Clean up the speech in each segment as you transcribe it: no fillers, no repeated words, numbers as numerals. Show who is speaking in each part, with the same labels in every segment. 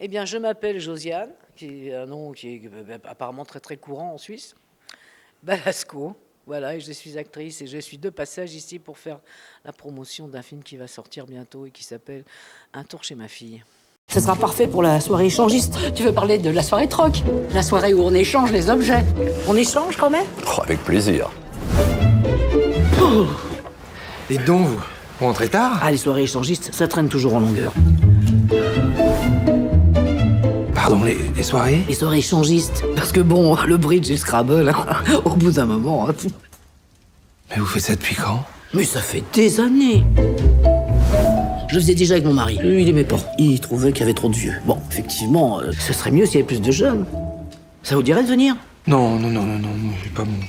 Speaker 1: Eh bien, je m'appelle Josiane, qui est un nom qui est apparemment très très courant en Suisse. Balasco, voilà, et je suis actrice et je suis de passage ici pour faire la promotion d'un film qui va sortir bientôt et qui s'appelle Un tour chez ma fille.
Speaker 2: Ça sera parfait pour la soirée échangiste. Tu veux parler de la soirée troc? La soirée où on échange les objets. On échange quand même?
Speaker 3: Oh, avec plaisir.
Speaker 2: Oh.
Speaker 4: Et donc, vous rentrez tard?
Speaker 2: Ah, les soirées échangistes, ça traîne toujours en longueur.
Speaker 4: Pardon, les soirées?
Speaker 2: Les soirées échangistes. Parce que bon, le bridge et le Scrabble, hein, au bout d'un moment... Hein.
Speaker 4: Mais vous faites ça depuis quand?
Speaker 2: Mais ça fait des années. Je le faisais déjà avec mon mari. Lui, il aimait pas. Il trouvait qu'il y avait trop de vieux. Bon, effectivement, ce serait mieux s'il y avait plus de jeunes. Ça vous dirait de venir?
Speaker 4: Non, j'ai pas mon...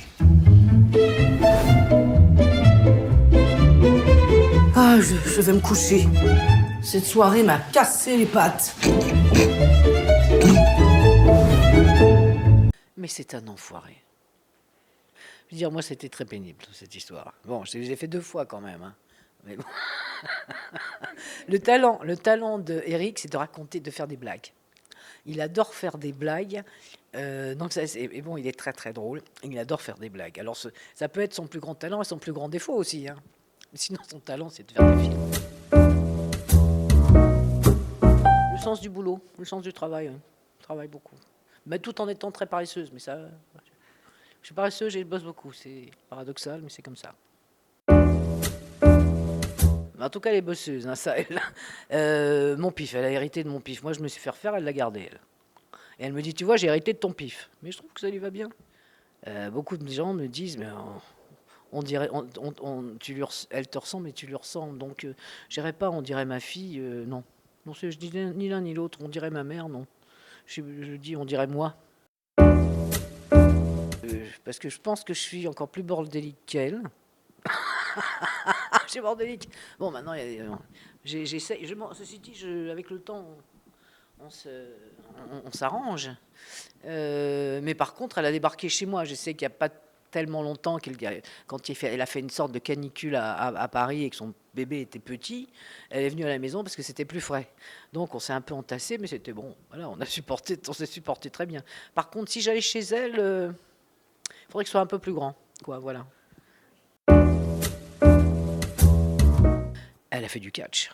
Speaker 2: Ah, je vais me coucher. Cette soirée m'a cassé les pattes.
Speaker 1: Mais c'est un enfoiré. Je veux dire, moi, c'était très pénible, cette histoire. Bon, je l'ai fait 2 fois quand même. Hein. Mais bon. Le talent de Eric, c'est de raconter, de faire des blagues. Il adore faire des blagues. Donc et bon, il est très très drôle. Et il adore faire des blagues. Alors, ça peut être son plus grand talent et son plus grand défaut aussi. Hein. Sinon, son talent, c'est de faire des films. Le sens du boulot, le sens du travail. Hein. Je travaille beaucoup. Mais tout en étant très paresseuse. Mais ça, je suis paresseuse et je bosse beaucoup. C'est paradoxal, mais c'est comme ça. En tout cas, elle est bosseuse. Hein, ça, mon pif, elle a hérité de mon pif. Moi, je me suis fait refaire, elle l'a gardé, elle. Et elle me dit, tu vois, j'ai hérité de ton pif. Mais je trouve que ça lui va bien. Beaucoup de gens me disent, mais on dirait, elle te ressemble et tu lui ressembles. Donc, j'irai pas, on dirait ma fille. Non, non, je dis ni l'un ni l'autre. On dirait ma mère, non. Je dis, on dirait moi. Parce que je pense que je suis encore plus bordélique qu'elle. Je suis bordélique. Bon, maintenant, j'essaie. Ceci dit, avec le temps, on s'arrange. Mais par contre, elle a débarqué chez moi. Je sais qu'il n'y a pas tellement longtemps elle a fait une sorte de canicule à Paris et que son bébé était petit. Elle est venue à la maison parce que c'était plus frais. Donc, on s'est un peu entassé, mais c'était bon. Voilà, on s'est supporté très bien. Par contre, si j'allais chez elle, il faudrait que ce soit un peu plus grand. Quoi, voilà. Elle a fait du catch.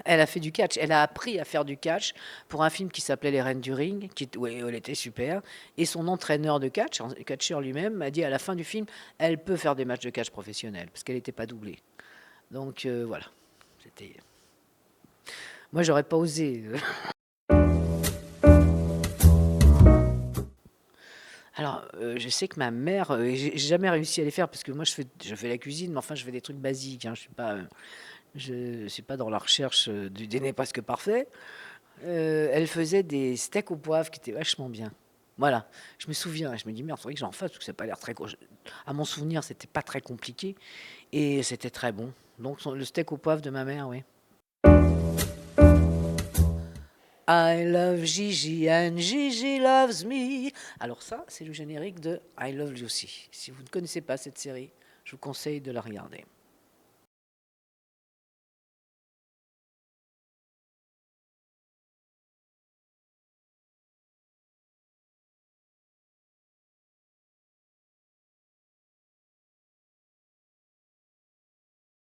Speaker 1: Elle a fait du catch. Elle a appris à faire du catch pour un film qui s'appelait Les Reines du Ring, où elle était super. Et son entraîneur de catch, un catcheur lui-même, m'a dit à la fin du film, elle peut faire des matchs de catch professionnels parce qu'elle n'était pas doublée. Donc voilà. Moi, j'aurais pas osé. Alors, je sais que ma mère, j'ai jamais réussi à les faire parce que moi, je fais la cuisine, mais enfin, je fais des trucs basiques. Hein, je suis pas dans la recherche du dîner presque parfait. Elle faisait des steaks au poivre qui étaient vachement bien. Voilà, je me souviens, je me dis merde, il faudrait que j'en fasse parce que ça n'a pas l'air très. À mon souvenir, c'était pas très compliqué et c'était très bon. Donc le steak au poivre de ma mère, oui. I love Gigi and Gigi loves me. Alors ça, c'est le générique de I Love Lucy. Si vous ne connaissez pas cette série, je vous conseille de la regarder.